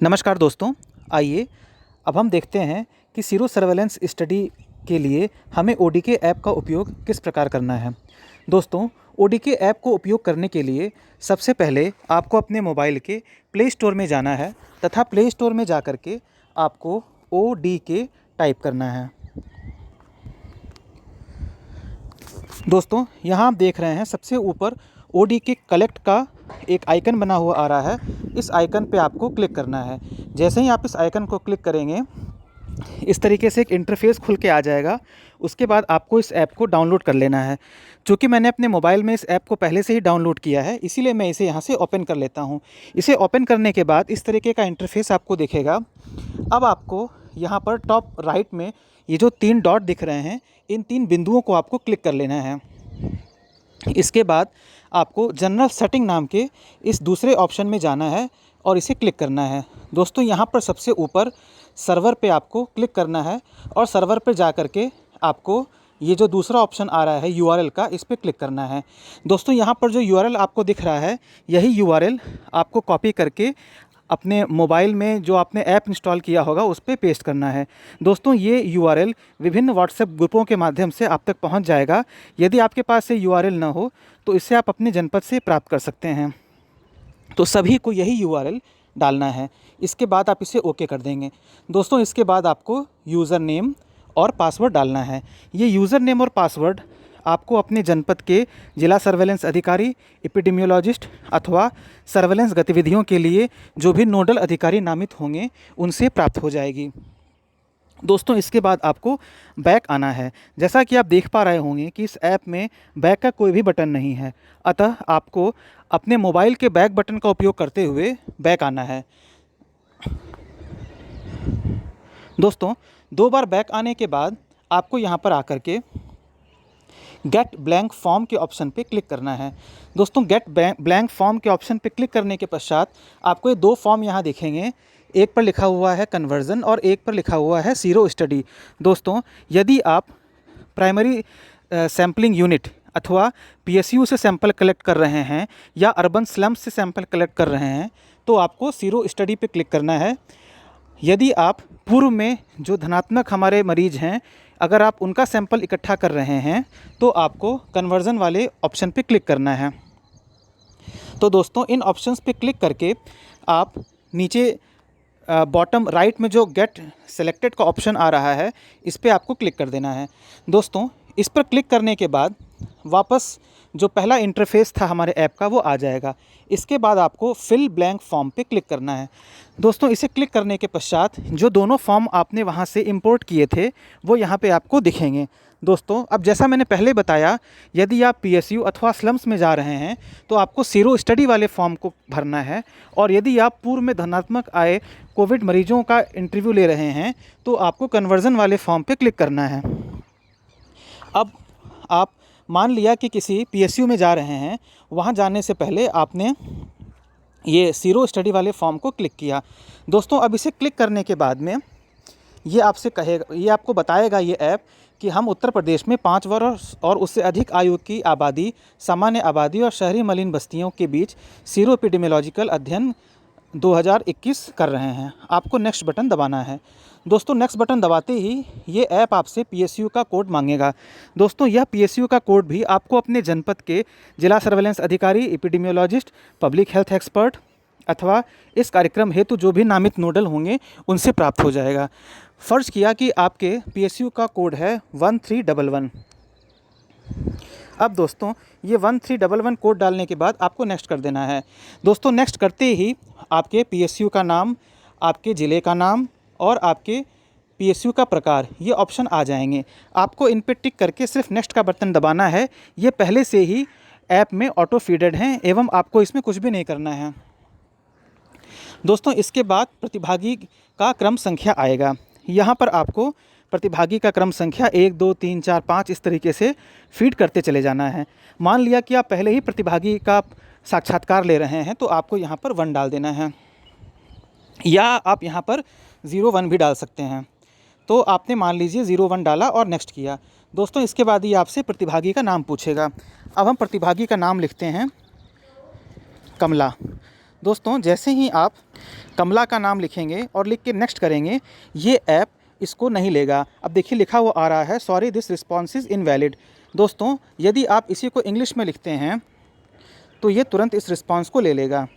नमस्कार दोस्तों, आइए अब हम देखते हैं कि सीरो सर्वेलेंस स्टडी के लिए हमें ओडीके ऐप का उपयोग किस प्रकार करना है। दोस्तों, ओडीके ऐप को उपयोग करने के लिए सबसे पहले आपको अपने मोबाइल के प्ले स्टोर में जाना है तथा प्ले स्टोर में जाकर के आपको ओडीके टाइप करना है। दोस्तों, यहाँ आप देख रहे हैं सबसे ऊपर ओडीके कलेक्ट का एक आइकन बना हुआ आ रहा है। इस आइकन पे आपको क्लिक करना है। जैसे ही आप इस आइकन को क्लिक करेंगे, इस तरीके से एक इंटरफेस खुल के आ जाएगा। उसके बाद आपको इस ऐप को डाउनलोड कर लेना है। चूँकि मैंने अपने मोबाइल में इस ऐप को पहले से ही डाउनलोड किया है, इसीलिए मैं इसे यहाँ से ओपन कर लेता हूँ। इसे ओपन करने के बाद इस तरीके का इंटरफेस आपको दिखेगा। अब आपको यहाँ पर टॉप राइट में ये जो 3 डॉट दिख रहे हैं, इन 3 बिंदुओं को आपको क्लिक कर लेना है। इसके बाद आपको जनरल सेटिंग नाम के इस दूसरे ऑप्शन में जाना है और इसे क्लिक करना है। दोस्तों, यहाँ पर सबसे ऊपर सर्वर पे आपको क्लिक करना है और सर्वर पे जा कर के आपको ये जो दूसरा ऑप्शन आ रहा है यूआरएल का, इस पे क्लिक करना है। दोस्तों, यहाँ पर जो यूआरएल आपको दिख रहा है, यही यूआरएल आपको कॉपी करके अपने मोबाइल में जो आपने ऐप इंस्टॉल किया होगा उस पे पेस्ट करना है। दोस्तों, ये यूआरएल विभिन्न व्हाट्सएप ग्रुपों के माध्यम से आप तक पहुंच जाएगा। यदि आपके पास ये यूआरएल ना हो तो इसे आप अपने जनपद से प्राप्त कर सकते हैं। तो सभी को यही यूआरएल डालना है। इसके बाद आप इसे ओके कर देंगे। दोस्तों, इसके बाद आपको यूज़र नेम और पासवर्ड डालना है। ये यूज़र नेम और पासवर्ड आपको अपने जनपद के जिला सर्वेलेंस अधिकारी, एपिडेमियोलॉजिस्ट अथवा सर्वेलेंस गतिविधियों के लिए जो भी नोडल अधिकारी नामित होंगे उनसे प्राप्त हो जाएगी। दोस्तों, इसके बाद आपको बैक आना है। जैसा कि आप देख पा रहे होंगे कि इस ऐप में बैक का कोई भी बटन नहीं है, अतः आपको अपने मोबाइल के बैक बटन का उपयोग करते हुए बैक आना है। दोस्तों, 2 बार बैक आने के बाद आपको यहाँ पर आकर के गेट ब्लैंक फॉर्म के ऑप्शन पे क्लिक करना है। दोस्तों, गेट ब्लैंक फॉर्म के ऑप्शन पे क्लिक करने के पश्चात आपको ये 2 फॉर्म यहाँ दिखेंगे। एक पर लिखा हुआ है कन्वर्जन और एक पर लिखा हुआ है सीरो स्टडी। दोस्तों, यदि आप प्राइमरी सैम्पलिंग यूनिट अथवा पीएसयू से सैंपल कलेक्ट कर रहे हैं या अर्बन स्लम्स से सैंपल कलेक्ट कर रहे हैं तो आपको सीरो स्टडी पे क्लिक करना है। यदि आप पूर्व में जो धनात्मक हमारे मरीज हैं, अगर आप उनका सैंपल इकट्ठा कर रहे हैं तो आपको कन्वर्जन वाले ऑप्शन पे क्लिक करना है। तो दोस्तों, इन ऑप्शंस पे क्लिक करके आप नीचे बॉटम राइट में जो गेट सेलेक्टेड का ऑप्शन आ रहा है, इस पे आपको क्लिक कर देना है। दोस्तों, इस पर क्लिक करने के बाद वापस जो पहला इंटरफेस था हमारे ऐप का वो आ जाएगा। इसके बाद आपको फिल ब्लैंक फॉर्म पे क्लिक करना है। दोस्तों, इसे क्लिक करने के पश्चात जो दोनों फॉर्म आपने वहाँ से इंपोर्ट किए थे वो यहाँ पे आपको दिखेंगे। दोस्तों, अब जैसा मैंने पहले बताया, यदि आप पीएसयू अथवा स्लम्स में जा रहे हैं तो आपको सीरो स्टडी वाले फॉर्म को भरना है, और यदि आप पूर्व में धनात्मक आए कोविड मरीजों का इंटरव्यू ले रहे हैं तो आपको कन्वर्जन वाले फॉर्म पे क्लिक करना है। अब आप मान लिया कि किसी पीएसयू में जा रहे हैं, वहाँ जाने से पहले आपने ये सीरो स्टडी वाले फॉर्म को क्लिक किया। दोस्तों, अब इसे क्लिक करने के बाद में ये आपसे कहेगा, ये आपको बताएगा ये ऐप कि हम उत्तर प्रदेश में 5 वर्ष और उससे अधिक आयु की आबादी, सामान्य आबादी और शहरी मलिन बस्तियों के बीच सीरो एपिडेमियोलॉजिकल अध्ययन 2021 कर रहे हैं। आपको नेक्स्ट बटन दबाना है। दोस्तों, नेक्स्ट बटन दबाते ही ये ऐप आपसे पीएसयू का कोड मांगेगा। दोस्तों, यह पीएसयू का कोड भी आपको अपने जनपद के जिला सर्वेलेंस अधिकारी, एपिडेमियोलॉजिस्ट, पब्लिक हेल्थ एक्सपर्ट अथवा इस कार्यक्रम हेतु जो भी नामित नोडल होंगे उनसे प्राप्त हो जाएगा। फ़र्ज़ किया कि आपके पीएसयू का कोड है 1311। अब दोस्तों, ये 1311 कोड डालने के बाद आपको नेक्स्ट कर देना है। दोस्तों, नेक्स्ट करते ही आपके पीएसयू का नाम, आपके ज़िले का नाम और आपके पीएसयू का प्रकार, ये ऑप्शन आ जाएंगे। आपको इन पे टिक करके सिर्फ नेक्स्ट का बटन दबाना है। ये पहले से ही ऐप में ऑटो फीडेड हैं एवं आपको इसमें कुछ भी नहीं करना है। दोस्तों, इसके बाद प्रतिभागी का क्रम संख्या आएगा। यहाँ पर आपको प्रतिभागी का क्रम संख्या 1, 2, 3, 4, 5 इस तरीके से फीड करते चले जाना है। मान लिया कि आप पहले ही प्रतिभागी का साक्षात्कार ले रहे हैं तो आपको यहाँ पर 1 डाल देना है, या आप यहाँ पर 01 भी डाल सकते हैं। तो आपने मान लीजिए 01 डाला और नेक्स्ट किया। दोस्तों, इसके बाद ही आपसे प्रतिभागी का नाम पूछेगा। अब हम प्रतिभागी का नाम लिखते हैं कमला। दोस्तों जैसे ही आप कमला का नाम लिखेंगे और लिख के नेक्स्ट करेंगे, ये ऐप इसको नहीं लेगा। अब देखिए लिखा हुआ आ रहा है sorry this response is invalid. दोस्तों यदि आप इसी को इंग्लिश में लिखते हैं तो ये तुरंत इस रिस्पॉन्स को ले लेगा।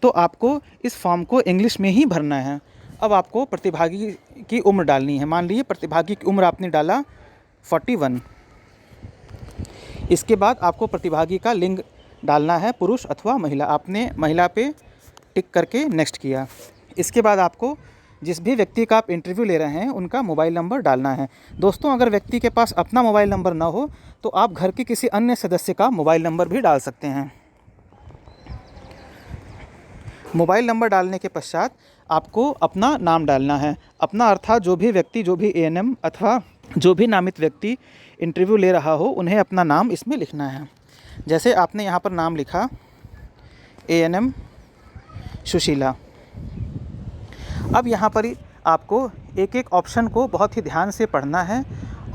तो आपको इस फॉर्म को इंग्लिश में ही भरना है। अब आपको प्रतिभागी की उम्र डालनी है। मान लीजिए प्रतिभागी की उम्र आपने डाला 41। इसके बाद आपको प्रतिभागी का लिंग डालना है, पुरुष अथवा महिला। आपने महिला पे टिक करके नेक्स्ट किया। इसके बाद आपको जिस भी व्यक्ति का आप इंटरव्यू ले रहे हैं उनका मोबाइल नंबर डालना है। दोस्तों अगर व्यक्ति के पास अपना मोबाइल नंबर ना हो तो आप घर के किसी अन्य सदस्य का मोबाइल नंबर भी डाल सकते हैं। मोबाइल नंबर डालने के पश्चात आपको अपना नाम डालना है। अपना अर्थात जो भी व्यक्ति, जो भी एएनएम अथवा जो भी नामित व्यक्ति इंटरव्यू ले रहा हो उन्हें अपना नाम इसमें लिखना है। जैसे आपने यहाँ पर नाम लिखा एएनएम सुशीला। अब यहाँ पर आपको एक एक ऑप्शन को बहुत ही ध्यान से पढ़ना है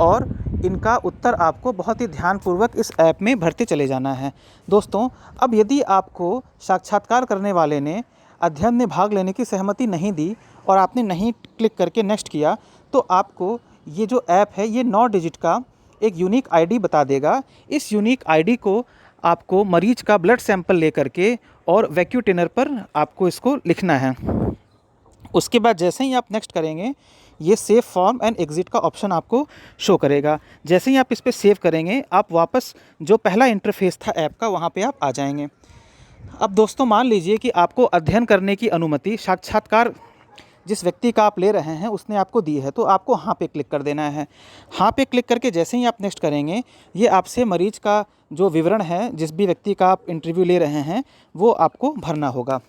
और इनका उत्तर आपको बहुत ही ध्यानपूर्वक इस ऐप में भरते चले जाना है। दोस्तों अब यदि आपको साक्षात्कार करने वाले ने अध्ययन में भाग लेने की सहमति नहीं दी और आपने नहीं क्लिक करके नेक्स्ट किया तो आपको ये जो ऐप है ये 9 डिजिट का एक यूनिक आईडी बता देगा। इस यूनिक आईडी को आपको मरीज का ब्लड सैंपल लेकर के और वैक्यूटेनर पर आपको इसको लिखना है। उसके बाद जैसे ही आप नेक्स्ट करेंगे ये सेव फॉर्म एंड एग्ज़िट का ऑप्शन आपको शो करेगा। जैसे ही आप इस पर सेव करेंगे आप वापस जो पहला इंटरफेस था ऐप का वहाँ पे आप आ जाएंगे। अब दोस्तों मान लीजिए कि आपको अध्ययन करने की अनुमति साक्षात्कार जिस व्यक्ति का आप ले रहे हैं उसने आपको दी है, तो आपको हाँ पे क्लिक कर देना है। हाँ पे क्लिक करके जैसे ही आप नेक्स्ट करेंगे ये आपसे मरीज का जो विवरण है, जिस भी व्यक्ति का आप इंटरव्यू ले रहे हैं वो आपको भरना होगा।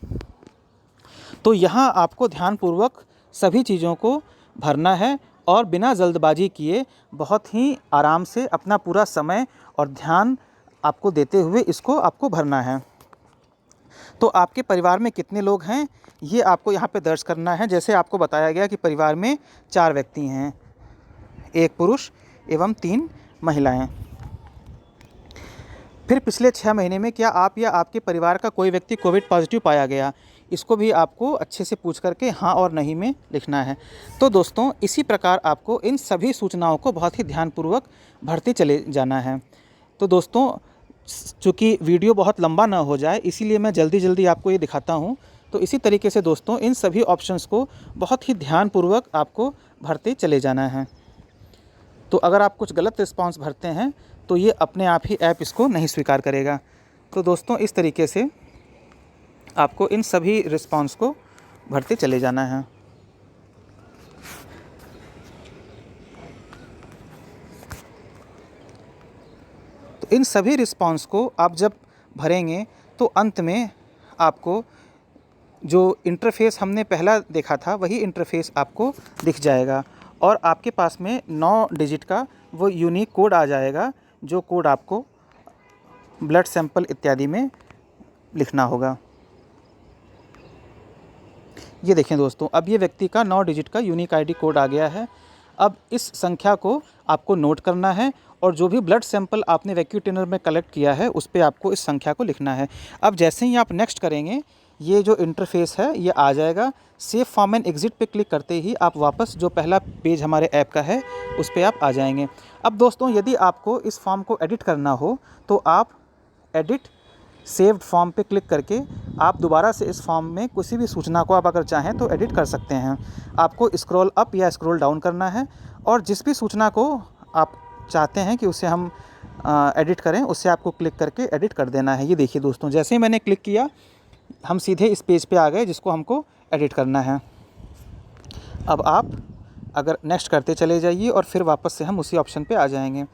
तो यहाँ आपको ध्यानपूर्वक सभी चीज़ों को भरना है और बिना जल्दबाजी किए बहुत ही आराम से अपना पूरा समय और ध्यान आपको देते हुए इसको आपको भरना है। तो आपके परिवार में कितने लोग हैं ये आपको यहाँ पे दर्ज करना है। जैसे आपको बताया गया कि परिवार में 4 व्यक्ति हैं, 1 पुरुष एवं 3 महिलाएं। फिर पिछले 6 महीने में क्या आप या आपके परिवार का कोई व्यक्ति कोविड पॉजिटिव पाया गया, इसको भी आपको अच्छे से पूछ करके हाँ और नहीं में लिखना है। तो दोस्तों इसी प्रकार आपको इन सभी सूचनाओं को बहुत ही ध्यानपूर्वक भरते चले जाना है। तो दोस्तों चूँकि वीडियो बहुत लंबा ना हो जाए इसीलिए मैं जल्दी आपको ये दिखाता हूँ। तो इसी तरीके से दोस्तों इन सभी ऑप्शंस को बहुत ही ध्यानपूर्वक आपको भरते चले जाना है। तो अगर आप कुछ गलत रिस्पांस भरते हैं तो ये अपने आप ही ऐप इसको नहीं स्वीकार करेगा। तो दोस्तों इस तरीके से आपको इन सभी रिस्पांस को भरते चले जाना है। तो इन सभी रिस्पांस को आप जब भरेंगे तो अंत में आपको जो इंटरफेस हमने पहला देखा था वही इंटरफेस आपको दिख जाएगा और आपके पास में 9 डिजिट का वो यूनिक कोड आ जाएगा, जो कोड आपको ब्लड सैंपल इत्यादि में लिखना होगा। ये देखें दोस्तों, अब ये व्यक्ति का 9 डिजिट का यूनिक आईडी कोड आ गया है। अब इस संख्या को आपको नोट करना है और जो भी ब्लड सैंपल आपने वैक्यूटेनर में कलेक्ट किया है उस पे आपको इस संख्या को लिखना है। अब जैसे ही आप नेक्स्ट करेंगे ये जो इंटरफेस है ये आ जाएगा। सेव फॉर्म एंड एग्ज़िट पे क्लिक करते ही आप वापस जो पहला पेज हमारे ऐप का है उस पे आप आ जाएंगे। अब दोस्तों यदि आपको इस फॉर्म को एडिट करना हो तो आप एडिट सेव्ड फॉर्म पे क्लिक करके आप दोबारा से इस फॉर्म में किसी भी सूचना को आप अगर चाहें तो एडिट कर सकते हैं। आपको स्क्रॉल अप या स्क्रॉल डाउन करना है और जिस भी सूचना को आप चाहते हैं कि उसे हम एडिट करें उससे आपको क्लिक करके एडिट कर देना है। ये देखिए दोस्तों, जैसे ही मैंने क्लिक किया हम सीधे इस पेज पे आ गए जिसको हमको एडिट करना है। अब आप अगर नेक्स्ट करते चले जाइए और फिर वापस से हम उसी ऑप्शन पे आ जाएंगे।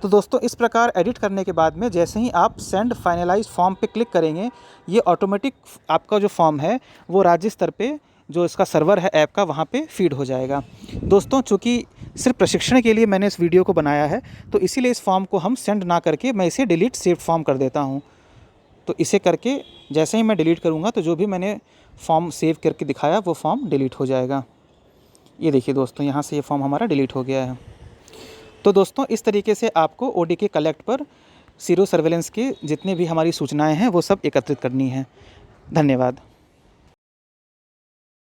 तो दोस्तों इस प्रकार एडिट करने के बाद में जैसे ही आप सेंड फाइनलाइज फॉर्म पे क्लिक करेंगे ये ऑटोमेटिक आपका जो फॉर्म है वो राज्य स्तर पे जो इसका सर्वर है ऐप का वहाँ पे फीड हो जाएगा। दोस्तों चूँकि सिर्फ प्रशिक्षण के लिए मैंने इस वीडियो को बनाया है तो इसीलिए इस फॉर्म को हम सेंड ना करके मैं इसे डिलीट सेव्ड फॉर्म कर देता हूँ। तो इसे करके जैसे ही मैं डिलीट करूँगा तो जो भी मैंने फॉर्म सेव करके दिखाया वो फॉर्म डिलीट हो जाएगा। ये देखिए दोस्तों, यहाँ से ये फॉर्म हमारा डिलीट हो गया है। तो दोस्तों इस तरीके से आपको ओडीके कलेक्ट पर सीरो सर्वेलेंस के जितने भी हमारी सूचनाएं हैं वो सब एकत्रित करनी है। धन्यवाद।